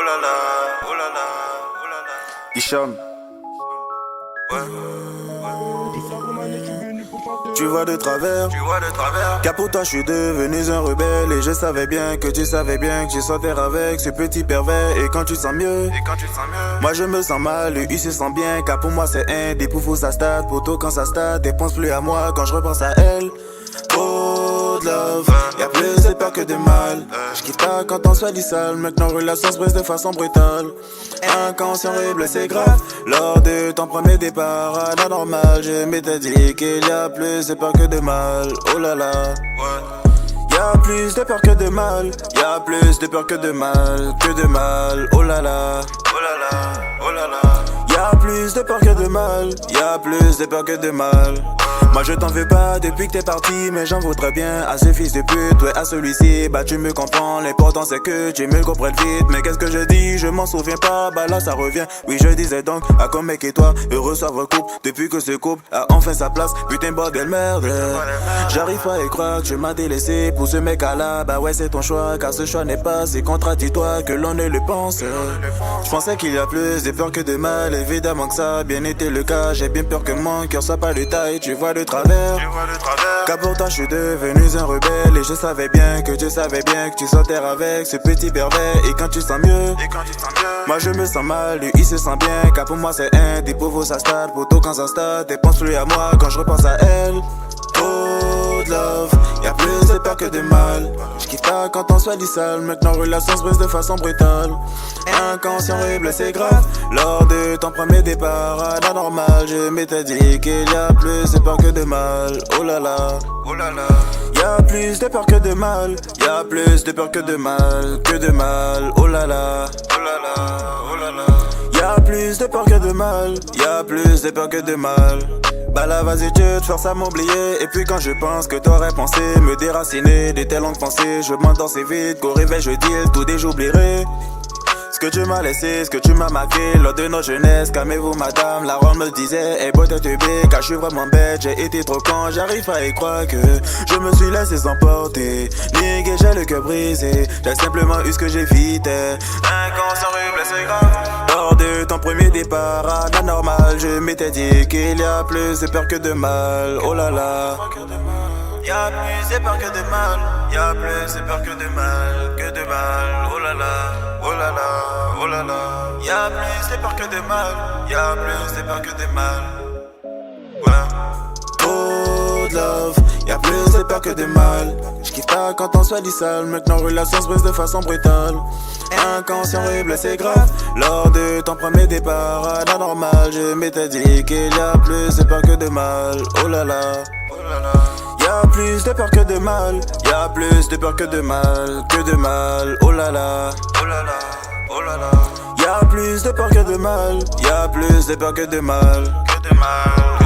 oh là là, oh là là, oh là là. Hicham. Ouais. Tu vois de travers, car pour toi je suis devenu un rebelle. Et je savais bien que tu savais bien que tu sortais avec ce petit pervers. Et quand tu te sens mieux, moi je me sens mal, lui il se sent bien. Car pour moi c'est un des poufs ça stade. Poto quand ça stade, et pense plus à moi quand je repense à elle. Oh de love, y'a plus de peur que de mal. J'kiffe pas quand on se fait du sale. Maintenant relation se brise de façon brutale. Inconscient et blessé grave. Lors de ton premier départ à la normale, je m'étais dit qu'il y a plus de peur que de mal. Oh là là, y'a plus de peur que de mal. Y'a plus de peur que de mal, que de mal. Oh là là, oh là là, oh là là. Y'a plus de peur que de mal. Y'a plus de peur que de mal. Moi je t'en veux pas depuis que t'es parti, mais j'en voudrais bien à ce fils de pute, ouais à celui-ci. Bah tu me comprends, l'important c'est que tu me comprennes vite. Mais qu'est-ce que je dis, je m'en souviens pas, bah là ça revient. Oui je disais donc, à comme mec et toi, heureux soit votre couple. Depuis que ce couple a enfin sa place, putain bordel merde. J'arrive pas à y croire que tu m'as délaissé pour ce mec là. Bah ouais c'est ton choix, car ce choix n'est pas si contradictoire que l'on ne le pense. Je pensais qu'il y a plus de peur que de mal, évidemment que ça a bien été le cas. J'ai bien peur que mon cœur soit pas de taille, tu vois de travers. Car pour toi je suis devenu un rebelle. Et je savais bien que tu savais bien que tu sortais avec ce petit pervers. Et quand tu sens mieux, moi je me sens mal, lui il se sent bien. Car pour moi c'est un des pauvres ça stade. Poto quand ça stade, et pense plus à moi quand je repense à elle. Oh de love, y'a plus de peur que de mal. J'kiffe pas quand on se fait du sale. Maintenant relation se brise de façon brutale. Inconscient et blessé grave. Lors de ton premier départ à la normale, je m'étais dit qu'il y a plus de peur que de mal. Oh là là, oh là là. Y'a plus de peur que de mal. Y'a plus de peur que de mal, que de mal. Oh là là, oh là là, oh là là. Y'a plus de peur que de mal. Y'a plus de peur que de mal. Bah là vas-y tu te forces à m'oublier. Et puis quand je pense que t'aurais pensé me déraciner de tes longues pensées, je m'endors si vite qu'au réveil je dis tout et j'oublierai ce que tu m'as laissé, ce que tu m'as marqué lors de notre jeunesse. Calmez-vous madame, la ronde me disait hey boy t'es bébé, car je suis vraiment bête. J'ai été trop con, j'arrive pas à y croire que je me suis laissé emporter. Nigga j'ai le cœur brisé, j'ai simplement eu ce que j'évitais. Inconscient et blessé grave. Lors de ton premier départ à la normale, je m'étais dit qu'il y a plus de peur que de mal. Oh là là, y'a plus de peur que de mal. Y'a plus de peur que de mal, que de mal. Oh là là, oh là là, oh là là. Y'a plus de peur que de mal. Y'a plus de peur que de mal. Ouais. Oh de love, y'a plus de peur que de mal. J'kiffe pas quand on se fait du sale. Maintenant relation se brise de façon brutale. Inconscient et blessé grave. Lors de ton premier départ à la normale, je m'étais dit qu'il y a plus de peur que de mal. Oh là là, oh là là. Y'a plus de peur que de mal. Y'a plus de peur que de mal, que de mal. Oh là là, oh là là, oh là là. Y'a plus de peur que de mal. Y'a plus de peur que de mal, que de mal.